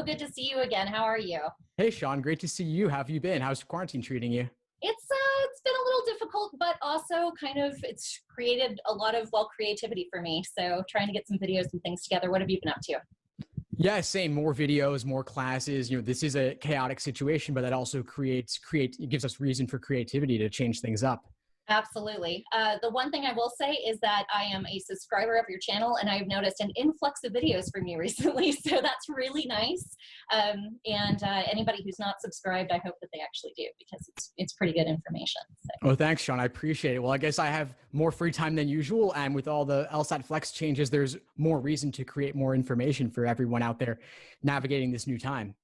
so good to see you again. How are you? Hey, Shawn, great to see you. How have you been? How's quarantine treating you? It's been a little difficult, but also it's created a lot of creativity for me. So trying to get some videos and things together. What have you been up to? Yeah, same. More videos, more classes. This is a chaotic situation, but that also it gives us reason for creativity to change things up. Absolutely. The one thing I will say is that I am a subscriber of your channel, and I've noticed an influx of videos from you recently. So that's really nice. Anybody who's not subscribed, I hope that they actually do, because it's pretty good information. So. Oh, thanks, Shawn. I appreciate it. Well, I guess I have more free time than usual. And with all the LSAT Flex changes, there's more reason to create more information for everyone out there navigating this new time.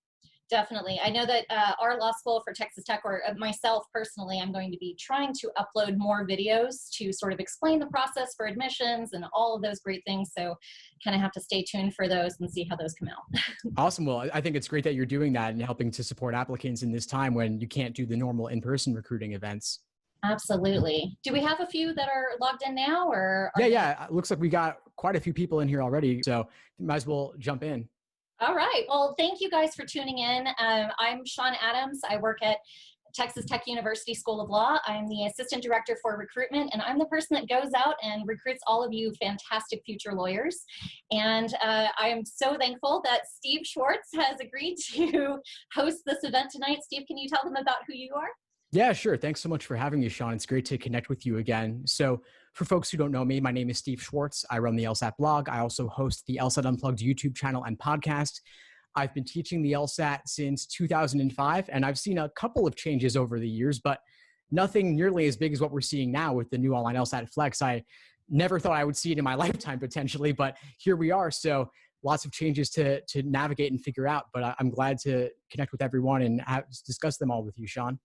Definitely. I know that our law school for Texas Tech, or myself personally, I'm going to be trying to upload more videos to sort of explain the process for admissions and all of those great things. So kind of have to stay tuned for those and see how those come out. Awesome. Well, I think it's great that you're doing that and helping to support applicants in this time when you can't do the normal in-person recruiting events. Absolutely. Do we have a few that are logged in now, or? Yeah. It looks like we got quite a few people in here already. So might as well jump in. All right. Well, thank you guys for tuning in. I'm Shawn Adams. I work at Texas Tech University School of Law. I'm the Assistant Director for Recruitment, and I'm the person that goes out and recruits all of you fantastic future lawyers. And I am so thankful that Steve Schwartz has agreed to host this event tonight. Steve, can you tell them about who you are? Yeah, sure. Thanks so much for having me, Shawn. It's great to connect with you again. So for folks who don't know me, my name is Steve Schwartz. I run the LSAT blog. I also host the LSAT Unplugged YouTube channel and podcast. I've been teaching the LSAT since 2005, and I've seen a couple of changes over the years, but nothing nearly as big as what we're seeing now with the new online LSAT Flex. I never thought I would see it in my lifetime potentially, but here we are. So lots of changes to navigate and figure out, but I'm glad to connect with everyone and discuss them all with you, Shawn.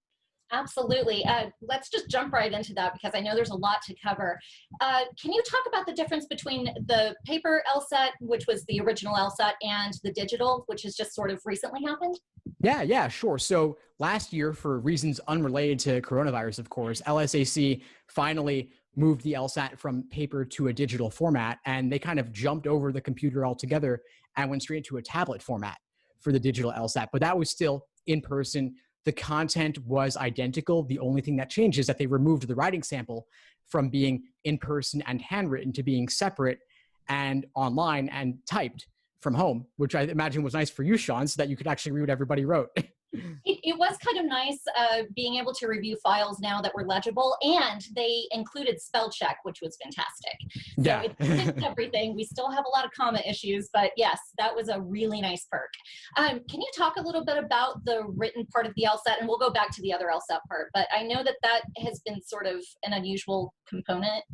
Absolutely. Let's just jump right into that, because I know there's a lot to cover. Can you talk about the difference between the paper LSAT, which was the original LSAT, and the digital, which has just sort of recently happened? Yeah, sure. So last year, for reasons unrelated to coronavirus, of course, LSAC finally moved the LSAT from paper to a digital format, and they kind of jumped over the computer altogether and went straight to a tablet format for the digital LSAT. But that was still in person. The content was identical. The only thing that changed is that they removed the writing sample from being in person and handwritten to being separate and online and typed from home, which I imagine was nice for you, Shawn, so that you could actually read what everybody wrote. It was kind of nice being able to review files now that were legible, and they included spell check, which was fantastic. So Yeah. it fixed everything. We still have a lot of comma issues, but yes, that was a really nice perk. Can you talk a little bit about the written part of the LSAT, and we'll go back to the other LSAT part, but I know that that has been sort of an unusual component.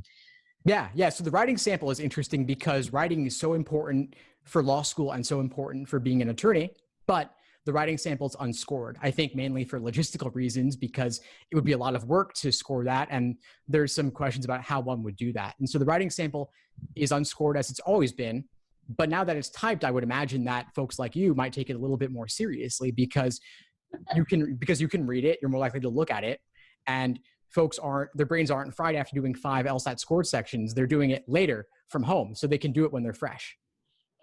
Yeah. So the writing sample is interesting because writing is so important for law school and so important for being an attorney, but the writing sample is unscored, I think mainly for logistical reasons, because it would be a lot of work to score that. And there's some questions about how one would do that. And so the writing sample is unscored as it's always been. But now that it's typed, I would imagine that folks like you might take it a little bit more seriously because you can read it, you're more likely to look at it. And their brains aren't fried after doing 5 LSAT scored sections. They're doing it later from home, so they can do it when they're fresh.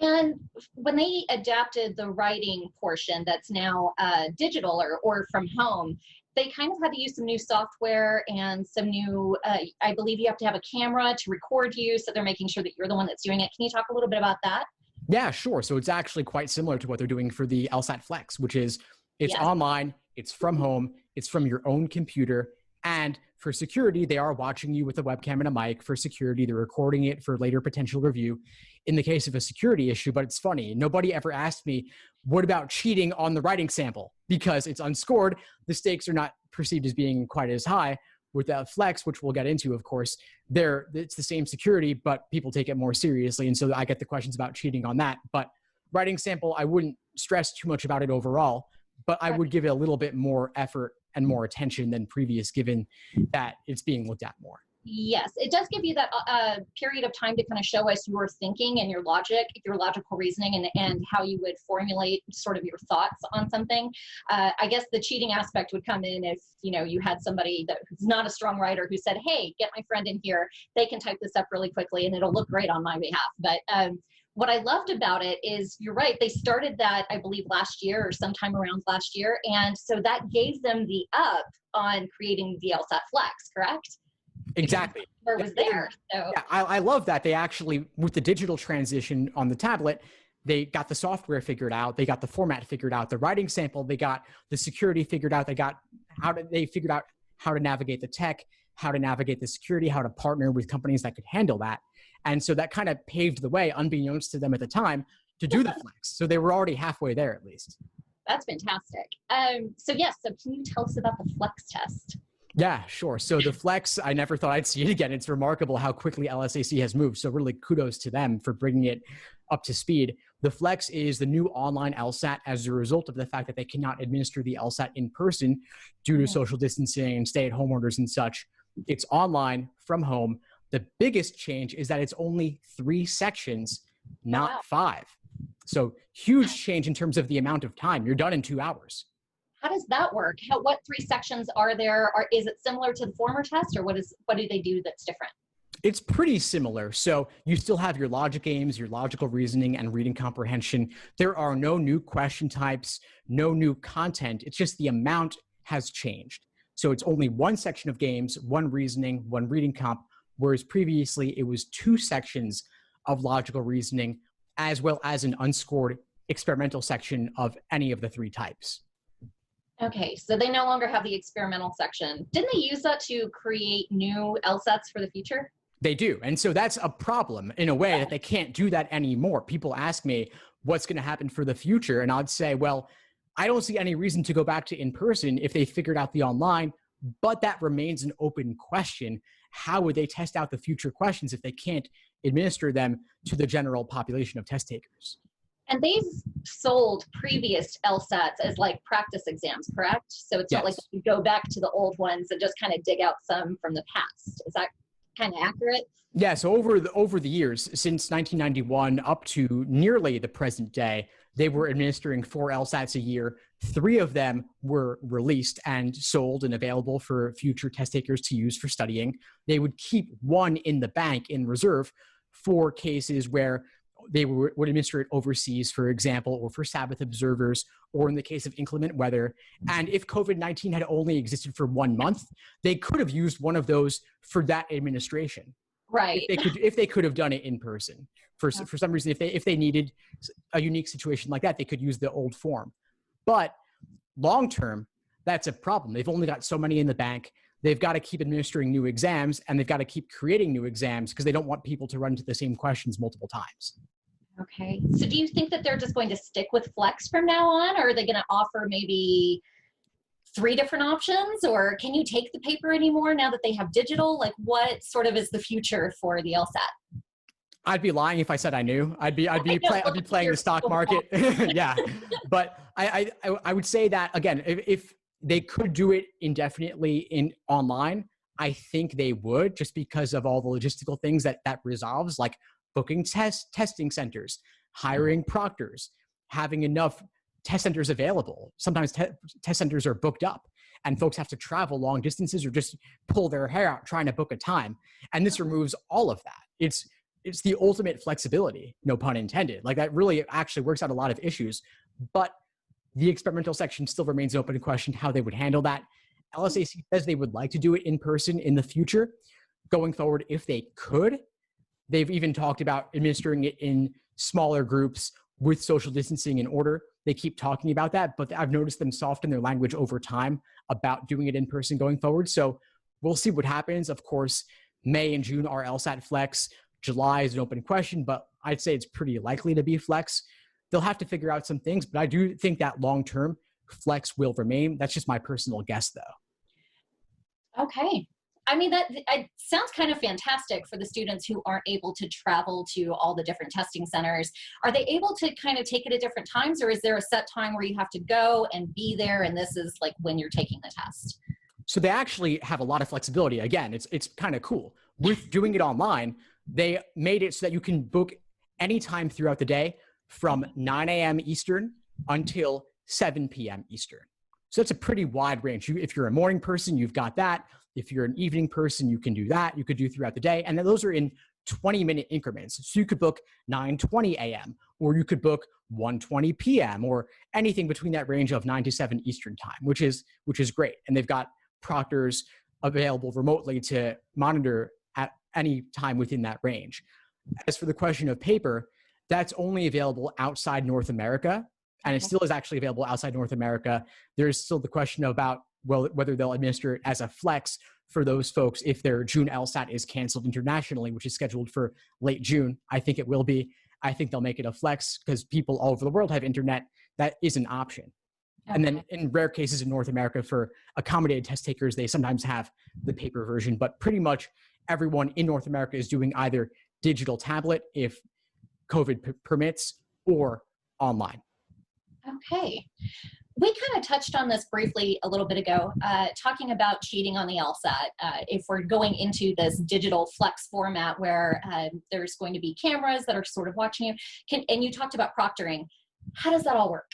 And when they adapted the writing portion that's now digital or from home, they kind of had to use some new software and some new, I believe you have to have a camera to record you, so they're making sure that you're the one that's doing it. Can you talk a little bit about that? Yeah, sure. So it's actually quite similar to what they're doing for the LSAT Flex, which is it's online, it's from home, it's from your own computer. And for security, they are watching you with a webcam and a mic. For security, they're recording it for later potential review in the case of a security issue. But it's funny, nobody ever asked me, what about cheating on the writing sample? Because it's unscored, the stakes are not perceived as being quite as high. With that Flex, which we'll get into, of course, it's the same security, but people take it more seriously. And so I get the questions about cheating on that. But writing sample, I wouldn't stress too much about it overall, but I would give it a little bit more effort and more attention than previous, given that it's being looked at more. Yes, it does give you that period of time to kind of show us your thinking and your logic, your logical reasoning, and how you would formulate sort of your thoughts on something. I guess the cheating aspect would come in if you had somebody who's not a strong writer who said, "Hey, get my friend in here. They can type this up really quickly, and it'll look great on my behalf." But what I loved about it is, you're right, they started that, I believe, last year or sometime around last year. And so that gave them the up on creating the LSAT Flex, correct? Exactly. Or was there. So yeah, I love that they actually, with the digital transition on the tablet, they got the software figured out, they got the format figured out, the writing sample, they got the security figured out, they figured out how to navigate the tech, how to navigate the security, how to partner with companies that could handle that. And so that kind of paved the way, unbeknownst to them at the time, to do the Flex. So they were already halfway there, at least. that's fantastic. So yes, so can you tell us about the Flex test? Yeah, sure. So the Flex, I never thought I'd see it again. It's remarkable how quickly LSAC has moved. So really kudos to them for bringing it up to speed. The Flex is the new online LSAT as a result of the fact that they cannot administer the LSAT in person due to social distancing and stay-at-home orders and such. It's online from home. The biggest change is that it's only 3 sections, not 5. So huge change in terms of the amount of time. You're done in 2 hours. How does that work? What 3 sections are there? Is it similar to the former test, or what do they do that's different? It's pretty similar. So you still have your logic games, your logical reasoning, and reading comprehension. There are no new question types, no new content. It's just the amount has changed. So it's only 1 section of games, 1 reasoning, 1 reading comp, whereas previously it was 2 sections of logical reasoning, as well as an unscored experimental section of any of the 3 types. Okay, so they no longer have the experimental section. Didn't they use that to create new LSATs for the future? They do. And so that's a problem in a way that they can't do that anymore. People ask me what's going to happen for the future. And I'd say, well, I don't see any reason to go back to in-person if they figured out the online, but that remains an open question. How would they test out the future questions if they can't administer them to the general population of test takers? And they've sold previous LSATs as like practice exams, correct? So it's not like you go back to the old ones and just kind of dig out some from the past. Is that kind of accurate? Yeah, so over the years, since 1991 up to nearly the present day, they were administering 4 LSATs a year. 3 of them were released and sold and available for future test takers to use for studying. They would keep 1 in the bank in reserve for cases where they would administer it overseas, for example, or for Sabbath observers, or in the case of inclement weather. And if COVID-19 had only existed for 1 month, they could have used one of those for that administration. Right. If they could have done it in person. For some reason, if they needed a unique situation like that, they could use the old form. But long term, that's a problem. They've only got so many in the bank. They've got to keep administering new exams, and they've got to keep creating new exams because they don't want people to run into the same questions multiple times. Okay. So do you think that they're just going to stick with Flex from now on, or are they going to offer maybe 3 different options, or can you take the paper anymore now that they have digital? Like, what sort of is the future for the LSAT? I'd be lying if I said I knew. I'd be playing the stock market. Yeah. But I would say that, again, if they could do it indefinitely in online, I think they would, just because of all the logistical things that resolves, like booking testing centers, hiring proctors, having enough test centers available. Sometimes test centers are booked up and folks have to travel long distances or just pull their hair out trying to book a time. And this removes all of that. It's the ultimate flexibility, no pun intended. Like, that really actually works out a lot of issues, but the experimental section still remains open to question how they would handle that. LSAC says they would like to do it in person in the future. Going forward, if they could, they've even talked about administering it in smaller groups with social distancing in order. They keep talking about that, but I've noticed them soften their language over time about doing it in person going forward. So we'll see what happens. Of course, May and June are LSAT Flex. July is an open question, but I'd say it's pretty likely to be Flex. They'll have to figure out some things, but I do think that long-term Flex will remain. That's just my personal guess, though. Okay. I mean, that sounds kind of fantastic for the students who aren't able to travel to all the different testing centers. Are they able to kind of take it at different times, or is there a set time where you have to go and be there, and this is like when you're taking the test? So they actually have a lot of flexibility. Again, it's kind of cool. With doing it online, they made it so that you can book anytime throughout the day from 9 a.m. Eastern until 7 p.m. Eastern. So that's a pretty wide range. If you're a morning person, you've got that. If you're an evening person, you can do that. You could do throughout the day. And then those are in 20-minute increments. So you could book 9:20 a.m. or you could book 1:20 p.m. or anything between that range of 9 to 7 Eastern time, which is great. And they've got proctors available remotely to monitor at any time within that range. As for the question of paper, that's only available outside North America, and it still is actually available outside North America. There's still the question about whether they'll administer it as a flex for those folks if their June LSAT is canceled internationally, which is scheduled for late June. I think it will be. I think they'll make it a flex because people all over the world have internet. That is an option. And then in rare cases in North America for accommodated test takers, they sometimes have the paper version, but pretty much everyone in North America is doing either digital tablet if COVID permits or online. Okay. We kind of touched on this briefly a little bit ago, talking about cheating on the LSAT. If we're going into this digital flex format where there's going to be cameras that are sort of watching you, and you talked about proctoring. How does that all work?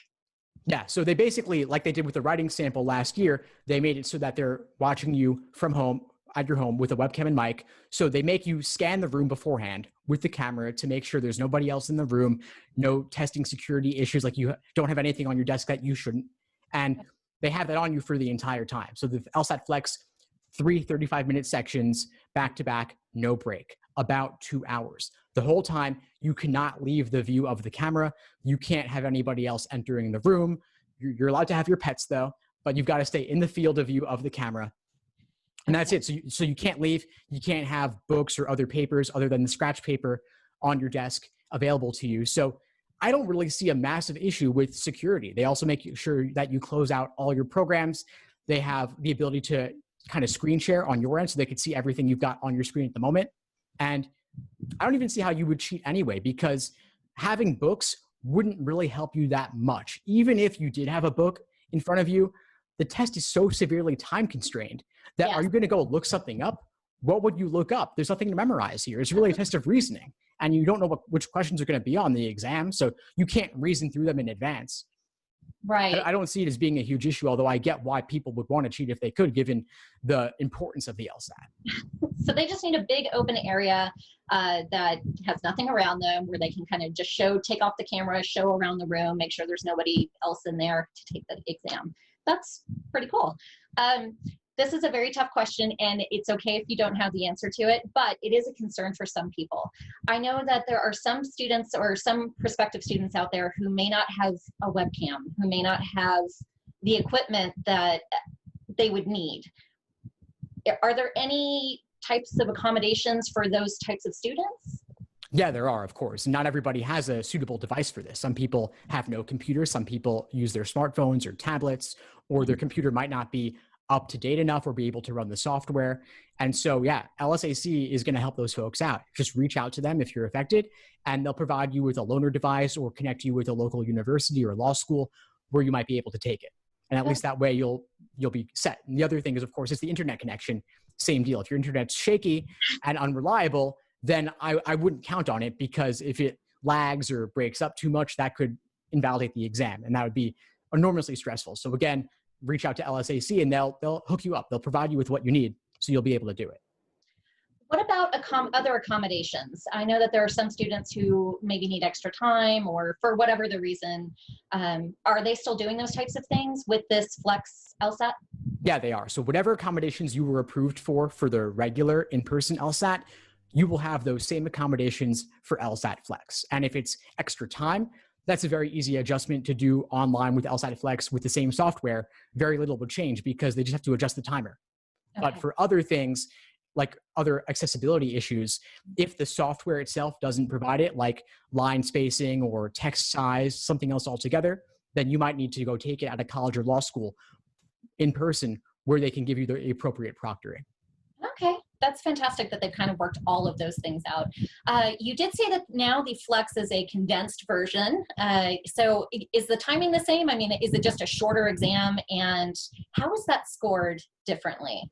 Yeah, so they basically, like they did with the writing sample last year, they made it so that they're watching you from home, at your home with a webcam and mic. So they make you scan the room beforehand with the camera to make sure there's nobody else in the room, no testing security issues, like you don't have anything on your desk that you shouldn't. And they have that on you for the entire time. So the LSAT Flex, 3 35-minute sections, back to back, no break, about 2 hours. The whole time, you cannot leave the view of the camera. You can't have anybody else entering the room. You're allowed to have your pets though, but you've got to stay in the field of view of the camera. And that's it. So you can't leave. You can't have books or other papers other than the scratch paper on your desk available to you. So I don't really see a massive issue with security. They also make sure that you close out all your programs. They have the ability to kind of screen share on your end so they can see everything you've got on your screen at the moment. And I don't even see how you would cheat anyway, because having books wouldn't really help you that much. Even if you did have a book in front of you, the test is so severely time constrained that are you going to go look something up? What would you look up? There's nothing to memorize here. It's really a test of reasoning, and you don't know which questions are going to be on the exam, so you can't reason through them in advance. Right. I don't see it as being a huge issue, although I get why people would want to cheat if they could, given the importance of the LSAT. So they just need a big open area that has nothing around them, where they can kind of just take off the camera, show around the room, make sure there's nobody else in there to take the exam. That's pretty cool. This is a very tough question, and it's okay if you don't have the answer to it, but it is a concern for some people. I know that there are some students or some prospective students out there who may not have a webcam, who may not have the equipment that they would need. Are there any types of accommodations for those types of students? Yeah, there are, of course. Not everybody has a suitable device for this. Some people have no computer. Some people use their smartphones or tablets, or their computer might not be up to date enough or be able to run the software. And so, yeah, LSAC is going to help those folks out. Just reach out to them if you're affected, and they'll provide you with a loaner device or connect you with a local university or law school where you might be able to take it. And at least that way you'll be set. And the other thing is, of course, it's the internet connection. Same deal. If your internet's shaky and unreliable, then I wouldn't count on it, because if it lags or breaks up too much, that could invalidate the exam, and that would be enormously stressful. So again, reach out to LSAC and they'll hook you up. They'll provide you with what you need so you'll be able to do it. What about other accommodations? I know that there are some students who maybe need extra time, or for whatever the reason. Are they still doing those types of things with this Flex LSAT? Yeah, they are. So whatever accommodations you were approved for the regular in-person LSAT, you will have those same accommodations for LSAT Flex. And if it's extra time, that's a very easy adjustment to do online with LSAT Flex with the same software. Very little would change because they just have to adjust the timer. Okay. But for other things, like other accessibility issues, if the software itself doesn't provide it, like line spacing or text size, something else altogether, then you might need to go take it at a college or law school in person where they can give you the appropriate proctoring. Okay. That's fantastic that they've kind of worked all of those things out. You did say that now the Flex is a condensed version. So is the timing the same? I mean, is it just a shorter exam? And how is that scored differently?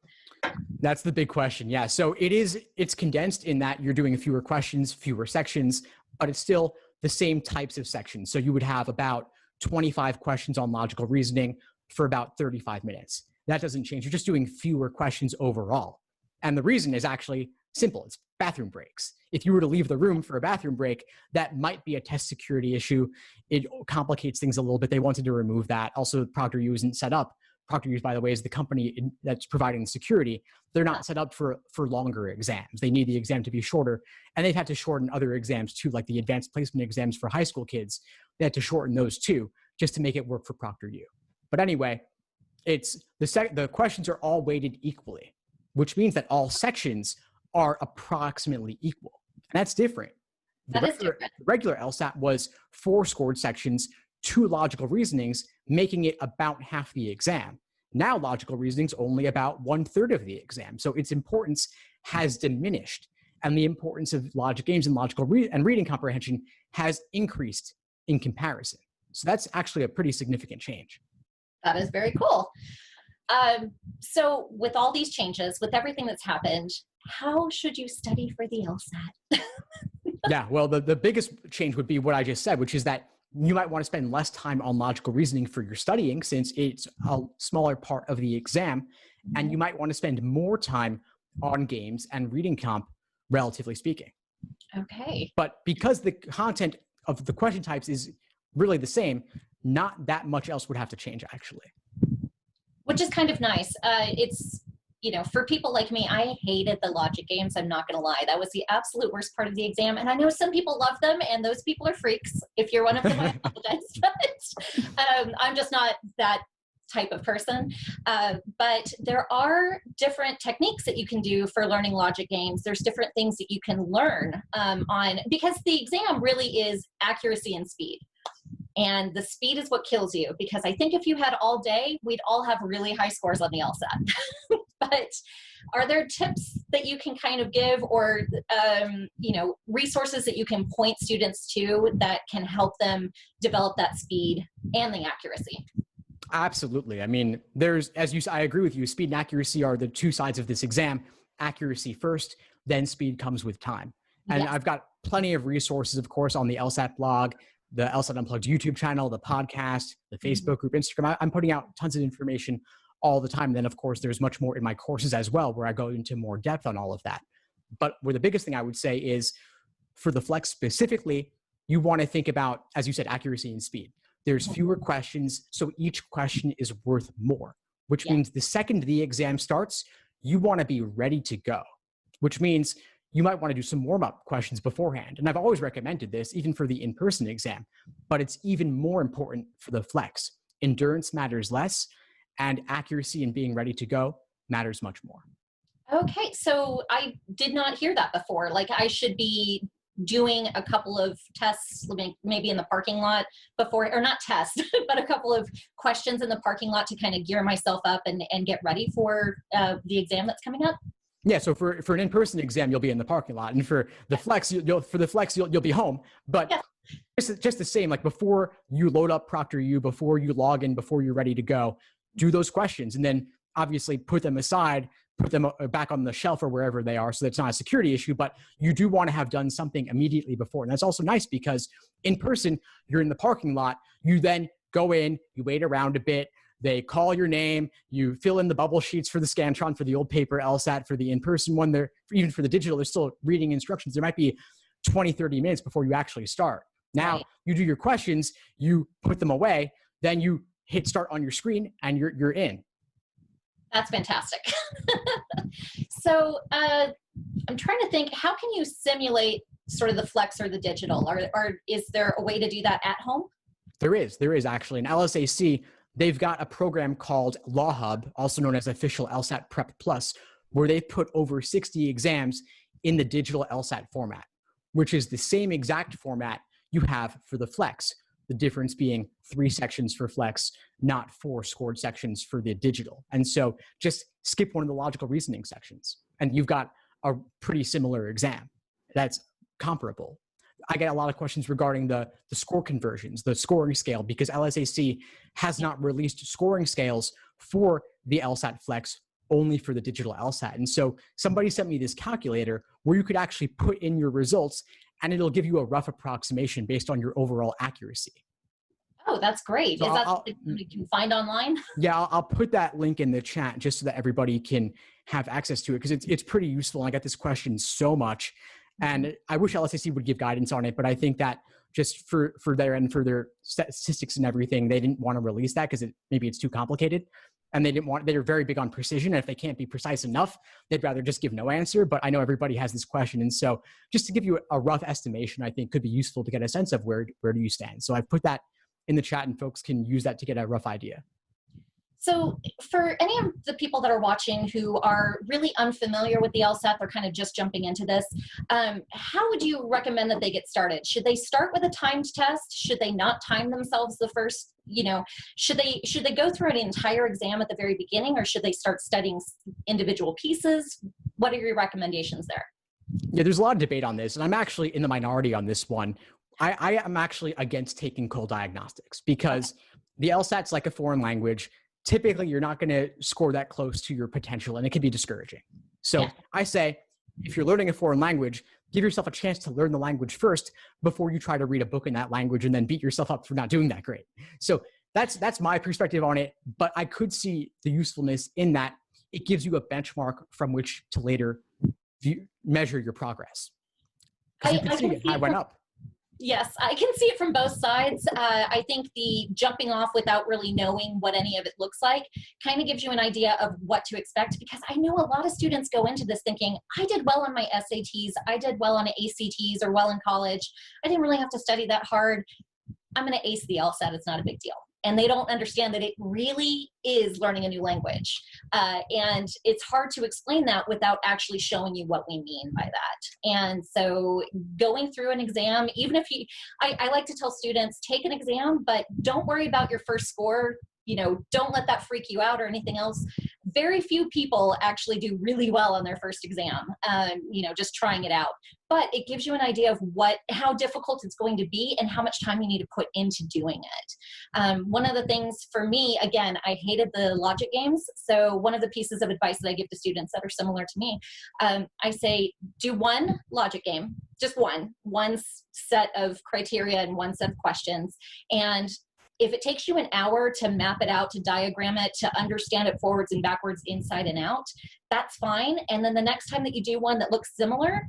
That's the big question. Yeah. So it's condensed in that you're doing fewer questions, fewer sections, but it's still the same types of sections. So you would have about 25 questions on logical reasoning for about 35 minutes. That doesn't change. You're just doing fewer questions overall. And the reason is actually simple. It's bathroom breaks. If you were to leave the room for a bathroom break, that might be a test security issue. It complicates things a little bit. They wanted to remove that. Also, ProctorU isn't set up. ProctorU, by the way, is the company that's providing the security. They're not set up for longer exams. They need the exam to be shorter. And they've had to shorten other exams too, like the advanced placement exams for high school kids. They had to shorten those too, just to make it work for ProctorU. But anyway, it's the questions are all weighted equally, which means that all sections are approximately equal. And that's different. The regular LSAT was 4 scored sections, 2 logical reasonings, making it about half the exam. Now logical reasoning's only about 1/3 of the exam. So its importance has diminished, and the importance of logic games and logical and reading comprehension has increased in comparison. So that's actually a pretty significant change. That is very cool. So with all these changes, with everything that's happened, how should you study for the LSAT? Yeah, well, the biggest change would be what I just said, which is that you might want to spend less time on logical reasoning for your studying since it's a smaller part of the exam. And you might want to spend more time on games and reading comp, relatively speaking. Okay. But because the content of the question types is really the same, not that much else would have to change, actually. Which is kind of nice. It's, you know, for people like me, I hated the logic games. I'm not going to lie. That was the absolute worst part of the exam. And I know some people love them, and those people are freaks. If you're one of them, I apologize. But I'm just not that type of person. But there are different techniques that you can do for learning logic games. There's different things that you can learn on, because the exam really is accuracy and speed. And the speed is what kills you, because I think if you had all day, we'd all have really high scores on the LSAT. But are there tips that you can kind of give, or you know, resources that you can point students to that can help them develop that speed and the accuracy? Absolutely. I mean, I agree with you, speed and accuracy are the two sides of this exam. Accuracy first, then speed comes with time. And yes, I've got plenty of resources, of course, on the LSAT blog, the LSAT Unplugged YouTube channel, the podcast, the Facebook group, Instagram. I'm putting out tons of information all the time. And then, of course, there's much more in my courses as well, where I go into more depth on all of that. But where the biggest thing I would say is, for the Flex specifically, you want to think about, as you said, accuracy and speed. There's fewer questions, so each question is worth more, which means the second the exam starts, you want to be ready to go, which means you might want to do some warm-up questions beforehand. And I've always recommended this, even for the in-person exam, but it's even more important for the Flex. Endurance matters less, and accuracy and being ready to go matters much more. Okay, so I did not hear that before. Like, I should be doing a couple of tests, maybe in the parking lot before, or not tests, but a couple of questions in the parking lot to kind of gear myself up and get ready for the exam that's coming up? Yeah, so for an in-person exam, you'll be in the parking lot, and for the Flex, you'll be home. But just the same, like before you load up ProctorU, before you log in, before you're ready to go, do those questions, and then obviously put them aside, put them back on the shelf or wherever they are, so that's not a security issue. But you do want to have done something immediately before, and that's also nice because in person, you're in the parking lot. You then go in, you wait around a bit. They call your name, you fill in the bubble sheets for the Scantron, for the old paper LSAT, for the in-person one, even for the digital, they're still reading instructions. There might be 20, 30 minutes before you actually start. Now you do your questions, you put them away, then you hit start on your screen and you're in. That's fantastic. So I'm trying to think, how can you simulate sort of the Flex or the digital, or is there a way to do that at home? There is actually. In LSAC, they've got a program called Law Hub, also known as Official LSAT Prep Plus, where they put over 60 exams in the digital LSAT format, which is the same exact format you have for the Flex. The difference being 3 sections for Flex, not 4 scored sections for the digital. And so just skip one of the logical reasoning sections, and you've got a pretty similar exam that's comparable. I get a lot of questions regarding the score conversions, the scoring scale, because LSAC has not released scoring scales for the LSAT Flex, only for the digital LSAT. And so somebody sent me this calculator where you could actually put in your results, and it'll give you a rough approximation based on your overall accuracy. Oh, that's great. So Is that something you can find online? Yeah, I'll put that link in the chat just so that everybody can have access to it, because it's pretty useful. And I get this question so much, and I wish LSAC would give guidance on it, but I think that just for their end, for their statistics and everything, they didn't want to release that because maybe it's too complicated, and they're very big on precision. And if they can't be precise enough, they'd rather just give no answer. But I know everybody has this question, and so just to give you a rough estimation, I think could be useful to get a sense of where do you stand. So I've put that in the chat, and folks can use that to get a rough idea. So for any of the people that are watching who are really unfamiliar with the LSAT, they're kind of just jumping into this, how would you recommend that they get started? Should they start with a timed test? Should they not time themselves the first, should they go through an entire exam at the very beginning, or should they start studying individual pieces? What are your recommendations there? Yeah, there's a lot of debate on this, and I'm actually in the minority on this one. I am actually against taking cold diagnostics because the LSAT's like a foreign language. Typically, you're not going to score that close to your potential, and it can be discouraging. So I say, if you're learning a foreign language, give yourself a chance to learn the language first before you try to read a book in that language and then beat yourself up for not doing that great. So that's my perspective on it, but I could see the usefulness in that it gives you a benchmark from which to later measure your progress. Because you can see it, I went up. Yes, I can see it from both sides. I think the jumping off without really knowing what any of it looks like kind of gives you an idea of what to expect, because I know a lot of students go into this thinking, I did well on my SATs, I did well on ACTs, or well in college. I didn't really have to study that hard. I'm going to ace the LSAT. It's not a big deal. And they don't understand that it really is learning a new language. And it's hard to explain that without actually showing you what we mean by that. And so going through an exam, even if I like to tell students, take an exam, but don't worry about your first score. Don't let that freak you out or anything else. Very few people actually do really well on their first exam, just trying it out. But it gives you an idea of how difficult it's going to be and how much time you need to put into doing it. One of the things for me, again, I hated the logic games. So one of the pieces of advice that I give to students that are similar to me, I say, do one logic game, just one set of criteria and one set of questions. And if it takes you an hour to map it out, to diagram it, to understand it forwards and backwards, inside and out, that's fine. And then the next time that you do one that looks similar,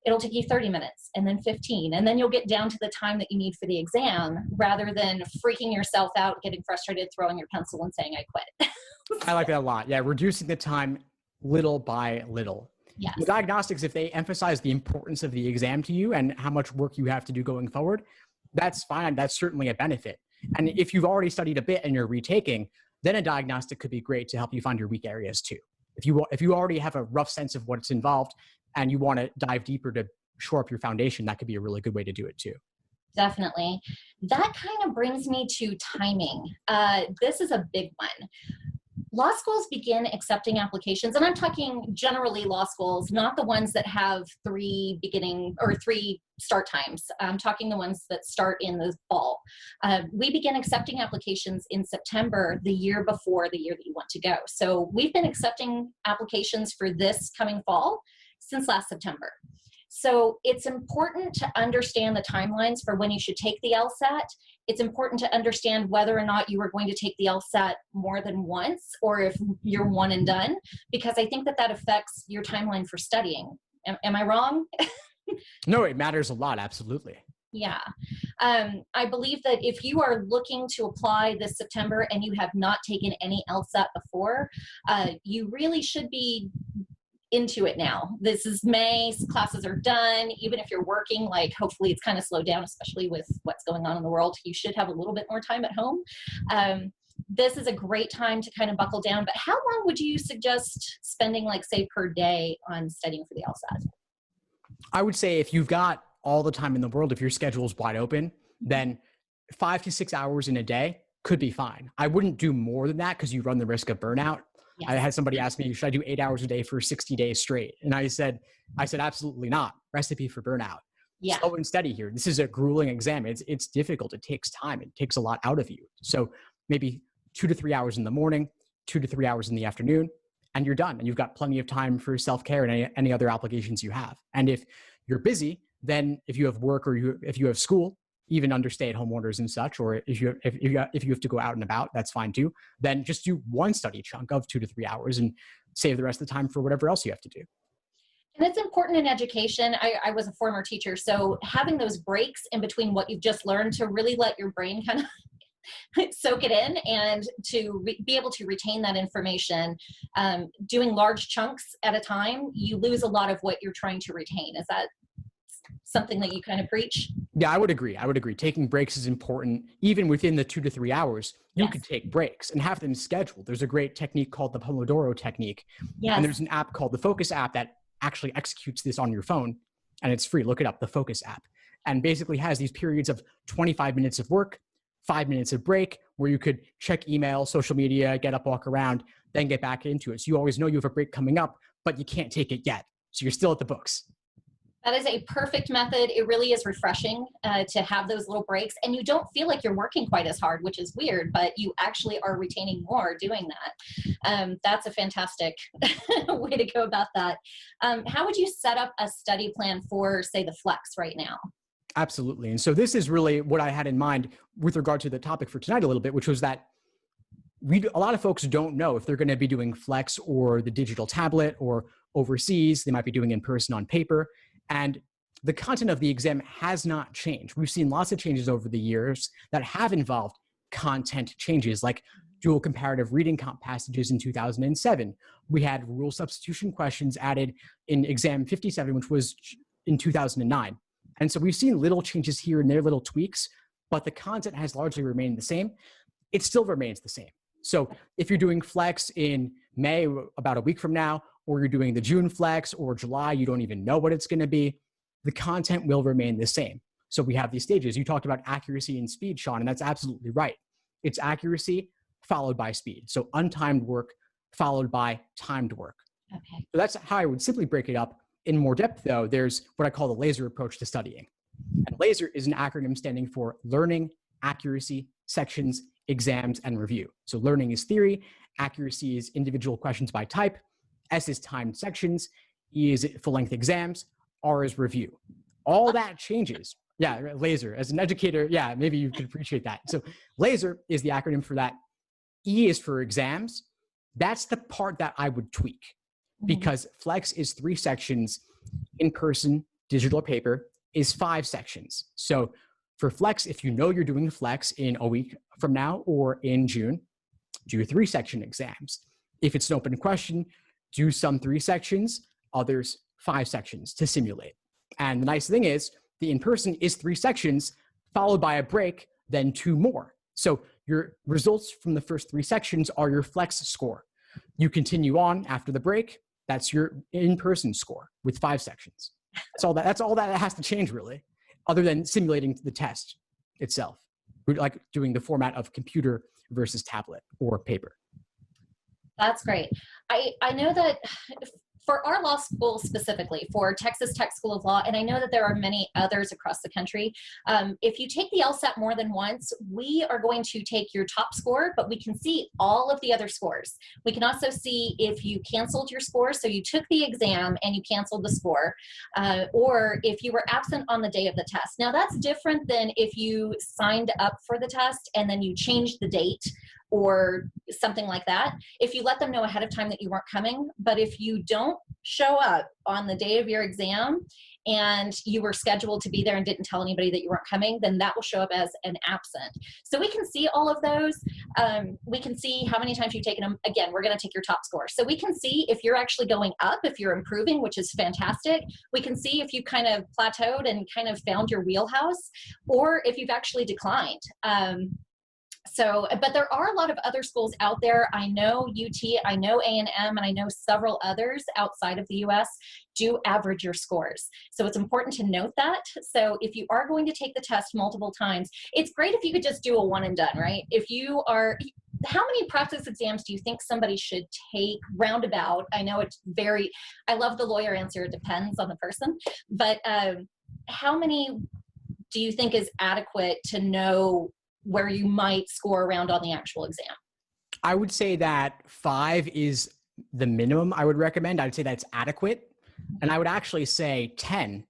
it'll take you 30 minutes and then 15. And then you'll get down to the time that you need for the exam, rather than freaking yourself out, getting frustrated, throwing your pencil and saying, I quit. I like that a lot. Yeah, reducing the time little by little. Yes. The diagnostics, if they emphasize the importance of the exam to you and how much work you have to do going forward, that's fine. That's certainly a benefit. And if you've already studied a bit and you're retaking, then a diagnostic could be great to help you find your weak areas too. If you already have a rough sense of what's involved and you want to dive deeper to shore up your foundation, that could be a really good way to do it too. Definitely. That kind of brings me to timing. This is a big one. Law schools begin accepting applications, and I'm talking generally law schools, not the ones that have 3 start times. I'm talking the ones that start in the fall. We begin accepting applications in September, the year before the year that you want to go. So we've been accepting applications for this coming fall since last September. So it's important to understand the timelines for when you should take the LSAT. It's important to understand whether or not you are going to take the LSAT more than once, or if you're one and done, because I think that affects your timeline for studying. Am I wrong? No, it matters a lot. Absolutely. Yeah. I believe that if you are looking to apply this September and you have not taken any LSAT before, you really should be into it now. This is May, classes are done. Even if you're working, hopefully it's kind of slowed down, especially with what's going on in the world. You should have a little bit more time at home. This is a great time to kind of buckle down, but how long would you suggest spending, say, per day on studying for the LSAT? I would say if you've got all the time in the world, if your schedule is wide open, then 5 to 6 hours in a day could be fine. I wouldn't do more than that because you run the risk of burnout. Yes. I had somebody ask me, should I do 8 hours a day for 60 days straight? And I said, absolutely not. Recipe for burnout. Yeah. Slow and steady here. This is a grueling exam. It's difficult. It takes time. It takes a lot out of you. So maybe 2 to 3 hours in the morning, 2 to 3 hours in the afternoon, and you're done. And you've got plenty of time for self-care and any other obligations you have. And if you're busy, then if you have work or if you have school, even under stay-at-home orders and such, or if you have to go out and about, that's fine too. Then just do one study chunk of 2 to 3 hours and save the rest of the time for whatever else you have to do. And it's important in education. I was a former teacher, so having those breaks in between what you've just learned to really let your brain kind of soak it in and to be able to retain that information. Doing large chunks at a time, you lose a lot of what you're trying to retain. Is that something that you kind of preach? Yeah, I would agree. Taking breaks is important. Even within the 2 to 3 hours, you could take breaks and have them scheduled. There's a great technique called the Pomodoro technique. And there's an app called the Focus app that actually executes this on your phone, and it's free. Look it up, the Focus app, and basically has these periods of 25 minutes of work, 5 minutes of break, where you could check email, social media, get up, walk around, then get back into it. So you always know you have a break coming up, but you can't take it yet. So you're still at the books. That is a perfect method. It really is refreshing to have those little breaks, and you don't feel like you're working quite as hard, which is weird, but you actually are retaining more doing that. That's a fantastic way to go about that. How would you set up a study plan for, say, the Flex right now? Absolutely. And so this is really what I had in mind with regard to the topic for tonight a little bit, which was that a lot of folks don't know if they're going to be doing Flex or the digital tablet or overseas. They might be doing in person on paper. And the content of the exam has not changed. We've seen lots of changes over the years that have involved content changes, like dual comparative reading comp passages in 2007. We had rule substitution questions added in exam 57, which was in 2009. And so we've seen little changes here and there, little tweaks, but the content has largely remained the same. It still remains the same. So if you're doing Flex in May, about a week from now, or you're doing the June Flex or July, you don't even know what it's going to be, the content will remain the same. So we have these stages. You talked about accuracy and speed, Shawn, and that's absolutely right. It's accuracy followed by speed. So untimed work followed by timed work. Okay. So that's how I would simply break it up. In more depth, though, there's what I call the LASER approach to studying. And LASER is an acronym standing for learning, accuracy, sections, exams, and review. So learning is theory, accuracy is individual questions by type, S is timed sections, E is full-length exams, R is review. All that changes. Yeah, LASER. As an educator, yeah, maybe you could appreciate that. So LASER is the acronym for that. E is for exams. That's the part that I would tweak, because Flex is 3 sections, in person, digital or paper is 5 sections. So for Flex, if you know you're doing Flex in a week from now or in June, do 3 section exams. If it's an open question, do some 3 sections, others 5 sections to simulate. And the nice thing is the in-person is 3 sections followed by a break, then 2 more. So your results from the first 3 sections are your Flex score. You continue on after the break, that's your in-person score with 5 sections. That's all that has to change, really, other than simulating the test itself, like doing the format of computer versus tablet or paper. That's great. I know that for our law school specifically, for Texas Tech School of Law, and I know that there are many others across the country, if you take the LSAT more than once, we are going to take your top score, but we can see all of the other scores. We can also see if you canceled your score, so you took the exam and you canceled the score, or if you were absent on the day of the test. Now that's different than if you signed up for the test and then you changed the date or something like that. If you let them know ahead of time that you weren't coming, but if you don't show up on the day of your exam and you were scheduled to be there and didn't tell anybody that you weren't coming, then that will show up as an absent. So we can see all of those. We can see how many times you've taken them. Again, we're going to take your top score. So we can see if you're actually going up, if you're improving, which is fantastic. We can see if you kind of plateaued and kind of found your wheelhouse, or if you've actually declined. But there are a lot of other schools out there. I know UT, I know A&M, and I know several others outside of the US do average your scores. So it's important to note that. So if you are going to take the test multiple times, it's great if you could just do a one and done, right? How many practice exams do you think somebody should take roundabout? I know I love the lawyer answer, it depends on the person, but how many do you think is adequate to know where you might score around on the actual exam? I would say that 5 is the minimum I would recommend. I would say that's adequate. And I would actually say 10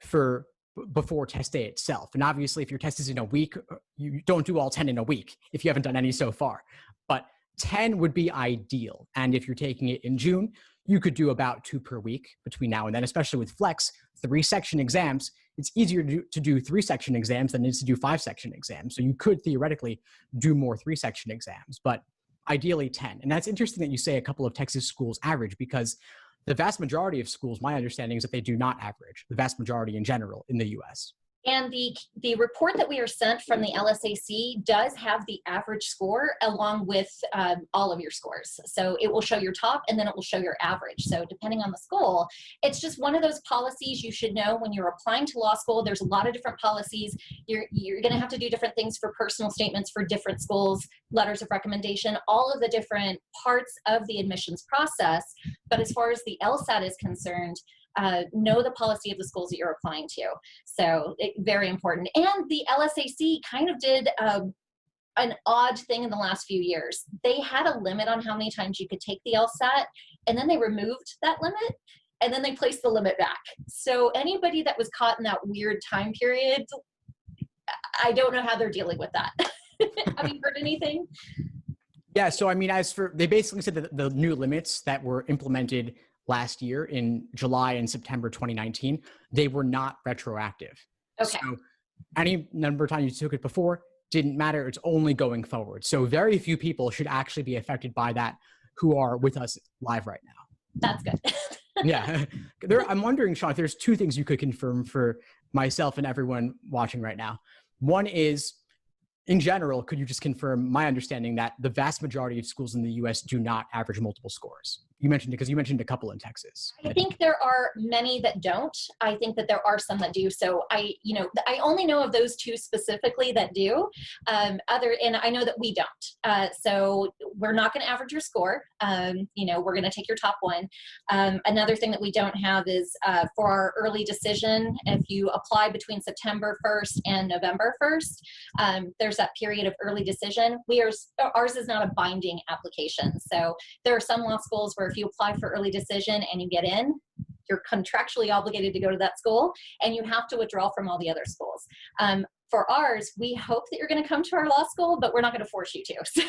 for before test day itself. And obviously, if your test is in a week, you don't do all 10 in a week if you haven't done any so far. But 10 would be ideal. And if you're taking it in June, you could do about 2 per week between now and then, especially with Flex, 3-section exams. It's easier to do 3-section exams than it is to do 5-section exams. So you could theoretically do more 3-section exams, but ideally 10. And that's interesting that you say a couple of Texas schools average, because the vast majority of schools, my understanding is that they do not average, the vast majority in general in the US. And the report that we are sent from the LSAC does have the average score along with all of your scores. So it will show your top and then it will show your average. So depending on the school, it's just one of those policies you should know when you're applying to law school. There's a lot of different policies. You're going to have to do different things for personal statements for different schools, letters of recommendation, all of the different parts of the admissions process. But as far as the LSAT is concerned, know the policy of the schools that you're applying to. So very important. And the LSAC kind of did an odd thing in the last few years. They had a limit on how many times you could take the LSAT, and then they removed that limit, and then they placed the limit back. So anybody that was caught in that weird time period, I don't know how they're dealing with that. Have you heard anything? Yeah, so I mean, they basically said that the new limits that were implemented last year in July and September 2019, they were not retroactive. Okay. So any number of times you took it before didn't matter. It's only going forward. So very few people should actually be affected by that who are with us live right now. That's good. Yeah. I'm wondering, Shawn, if there's 2 things you could confirm for myself and everyone watching right now. One is, in general, could you just confirm my understanding that the vast majority of schools in the US do not average multiple scores? You mentioned a couple in Texas. I think there are many that don't. I think that there are some that do. So I only know of those 2 specifically that do. And I know that we don't. So we're not going to average your score. We're going to take your top one. Another thing that we don't have is for our early decision, if you apply between September 1st and November 1st, there's that period of early decision. Ours is not a binding application. So there are some law schools where if you apply for early decision and you get in, you're contractually obligated to go to that school, and you have to withdraw from all the other schools. For ours, we hope that you're going to come to our law school, but we're not going to force you to. So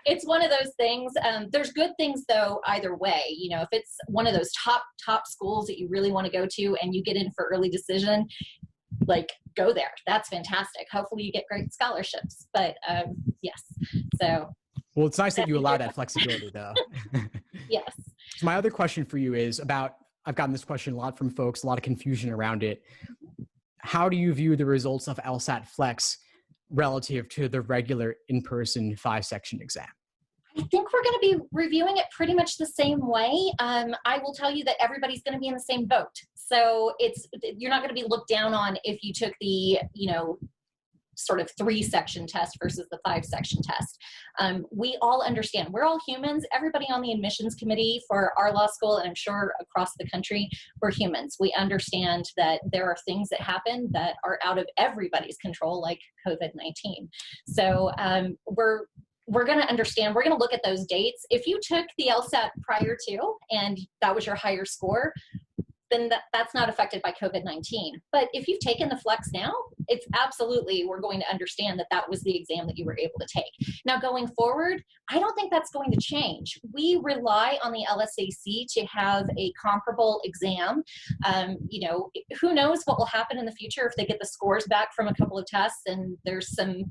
it's one of those things. There's good things though either way. If it's one of those top schools that you really want to go to and you get in for early decision, go there. That's fantastic. Hopefully you get great scholarships. But yes, so. Well, it's nice that you allow that flexibility though. Yes. So my other question for you is I've gotten this question a lot from folks, a lot of confusion around it. How do you view the results of LSAT Flex relative to the regular in-person 5-section exam? I think we're going to be reviewing it pretty much the same way. I will tell you that everybody's going to be in the same boat. So you're not going to be looked down on if you took the, sort of 3-section test versus the 5-section test. We all understand, we're all humans. Everybody on the admissions committee for our law school, and I'm sure across the country, we're humans. We understand that there are things that happen that are out of everybody's control, like COVID-19. So we're going to understand, we're going to look at those dates. If you took the LSAT prior to, and that was your higher score, then that's not affected by COVID-19. But if you've taken the Flex now, it's absolutely, we're going to understand that that was the exam that you were able to take. Now going forward, I don't think that's going to change. We rely on the LSAC to have a comparable exam. Who knows what will happen in the future if they get the scores back from a couple of tests and there's some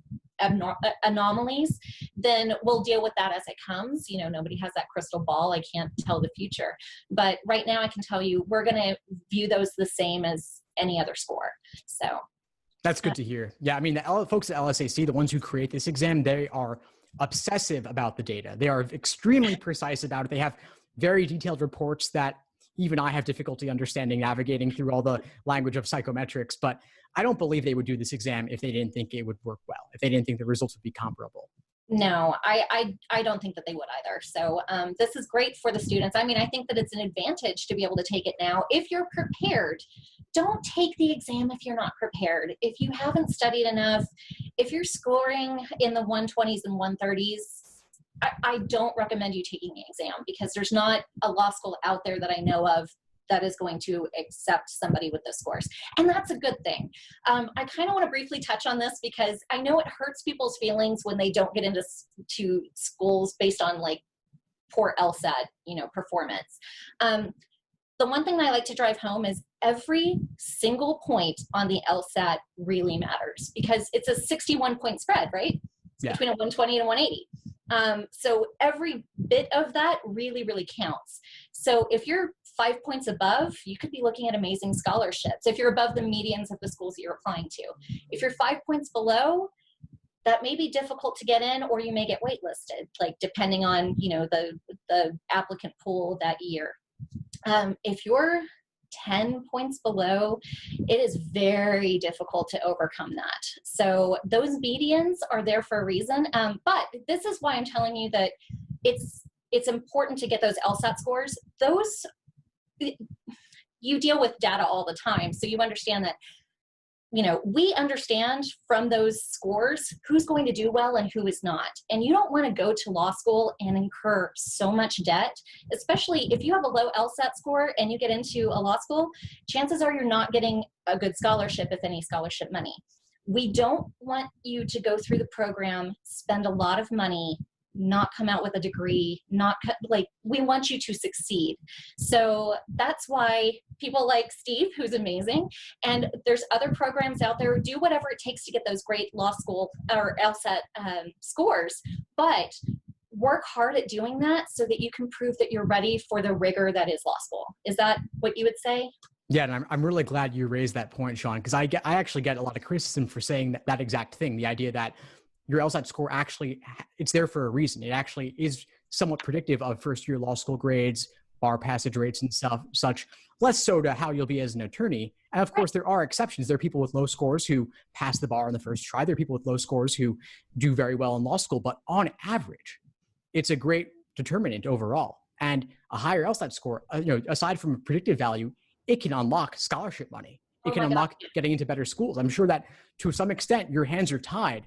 anomalies, then we'll deal with that as it comes. Nobody has that crystal ball. I can't tell the future. But right now I can tell you we're going to view those the same as any other score. So that's good to hear. Yeah, I mean, the folks at LSAC, the ones who create this exam, they are obsessive about the data. They are extremely precise about it. They have very detailed reports that even I have difficulty understanding, navigating through all the language of psychometrics, but I don't believe they would do this exam if they didn't think it would work well, if they didn't think the results would be comparable. No, I don't think that they would either. So this is great for the students. I mean, I think that it's an advantage to be able to take it now. If you're prepared, don't take the exam if you're not prepared. If you haven't studied enough, if you're scoring in the 120s and 130s, I don't recommend you taking the exam, because there's not a law school out there that I know of that is going to accept somebody with those scores. And that's a good thing. I kind of want to briefly touch on this because I know it hurts people's feelings when they don't get into to schools based on like poor LSAT, performance. The one thing that I like to drive home is every single point on the LSAT really matters because it's a 61 point spread, right? Yeah. Between a 120 and a 180. So every bit of that really, really counts. So if you're 5 points above, you could be looking at amazing scholarships if you're above the medians of the schools that you're applying to. If you're 5 points below, that may be difficult to get in, or you may get waitlisted, like depending on, the applicant pool that year. If you're 10 points below, it is very difficult to overcome that. So those medians are there for a reason. But this is why I'm telling you that it's important to get those LSAT scores. You deal with data all the time, so you understand that we understand from those scores who's going to do well and who is not. And you don't want to go to law school and incur so much debt, especially if you have a low LSAT score and you get into a law school, chances are you're not getting a good scholarship, if any scholarship money. We don't want you to go through the program, spend a lot of money, not come out with a degree, we want you to succeed. So that's why people like Steve, who's amazing, and there's other programs out there, do whatever it takes to get those great law school or LSAT scores, but work hard at doing that so that you can prove that you're ready for the rigor that is law school. Is that what you would say? Yeah, and I'm really glad you raised that point, Shawn, because I actually get a lot of criticism for saying that exact thing, the idea that your LSAT score actually, it's there for a reason. It actually is somewhat predictive of first-year law school grades, bar passage rates and such, less so to how you'll be as an attorney. And of course, there are exceptions. There are people with low scores who pass the bar on the first try. There are people with low scores who do very well in law school. But on average, it's a great determinant overall. And a higher LSAT score, aside from predictive value, it can unlock scholarship money. It can unlock getting into better schools. I'm sure that to some extent, your hands are tied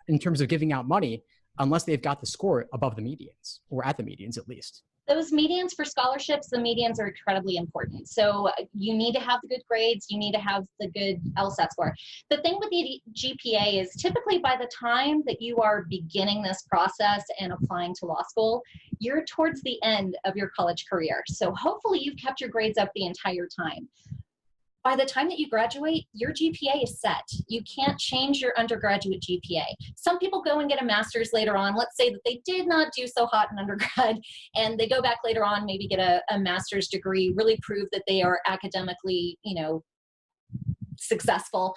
in terms of giving out money, unless they've got the score above the medians, or at the medians at least. Those medians for scholarships, the medians are incredibly important. So you need to have the good grades, you need to have the good LSAT score. The thing with the GPA is typically by the time that you are beginning this process and applying to law school, you're towards the end of your college career. So hopefully you've kept your grades up the entire time. By the time that you graduate, your GPA is set. You can't change your undergraduate GPA. Some people go and get a master's later on. Let's say that they did not do so hot in undergrad, and they go back later on, maybe get a master's degree, really prove that they are academically, successful.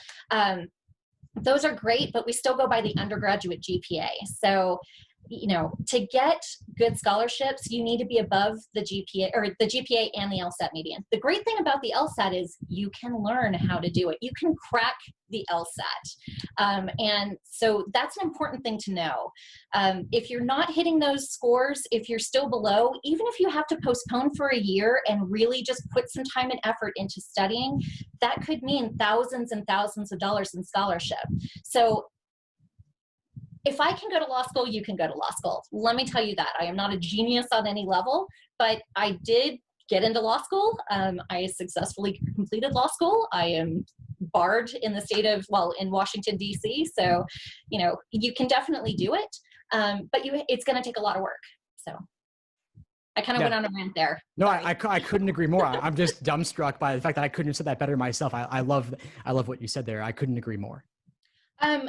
Those are great, but we still go by the undergraduate GPA. So, to get good scholarships, you need to be above the GPA, or the GPA and the LSAT median. The great thing about the LSAT is you can learn how to do it. You can crack the LSAT. And so that's an important thing to know. If you're not hitting those scores, if you're still below, even if you have to postpone for a year and really just put some time and effort into studying, that could mean thousands and thousands of dollars in scholarship. So if I can go to law school, you can go to law school. Let me tell you that. I am not a genius on any level, but I did get into law school. I successfully completed law school. I am barred in the state of, in Washington, D.C. So, you can definitely do it, but it's going to take a lot of work. So I kind of went on a rant there. No, I couldn't agree more. I'm just dumbstruck by the fact that I couldn't have said that better myself. I love what you said there. I couldn't agree more.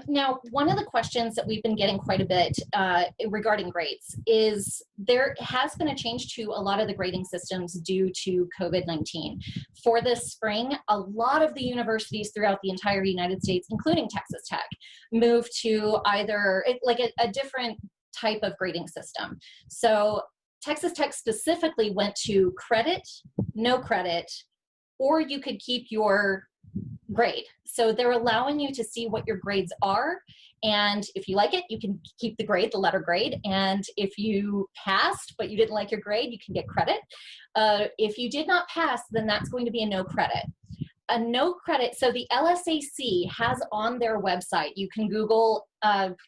Now, one of the questions that we've been getting quite a bit regarding grades is there has been a change to a lot of the grading systems due to COVID-19. For this spring, a lot of the universities throughout the entire United States, including Texas Tech, moved to either a different type of grading system. So Texas Tech specifically went to credit, no credit, or you could keep your grade. So they're allowing you to see what your grades are. And if you like it, you can keep the grade, the letter grade. And if you passed, but you didn't like your grade, you can get credit. If you did not pass, then that's going to be a no credit. a no credit. So the LSAC has on their website, you can Google,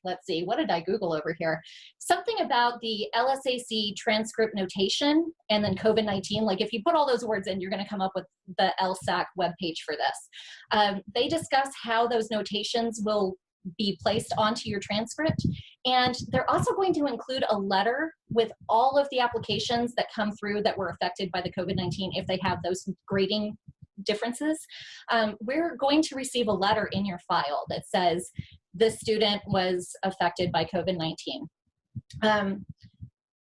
let's see, what did I Google over here? Something about the LSAC transcript notation and then COVID-19. Like if you put all those words in, you're going to come up with the LSAC webpage for this. They discuss how those notations will be placed onto your transcript. And they're also going to include a letter with all of the applications that come through that were affected by the COVID-19 if they have those grading differences. We're going to receive a letter in your file that says this student was affected by COVID-19.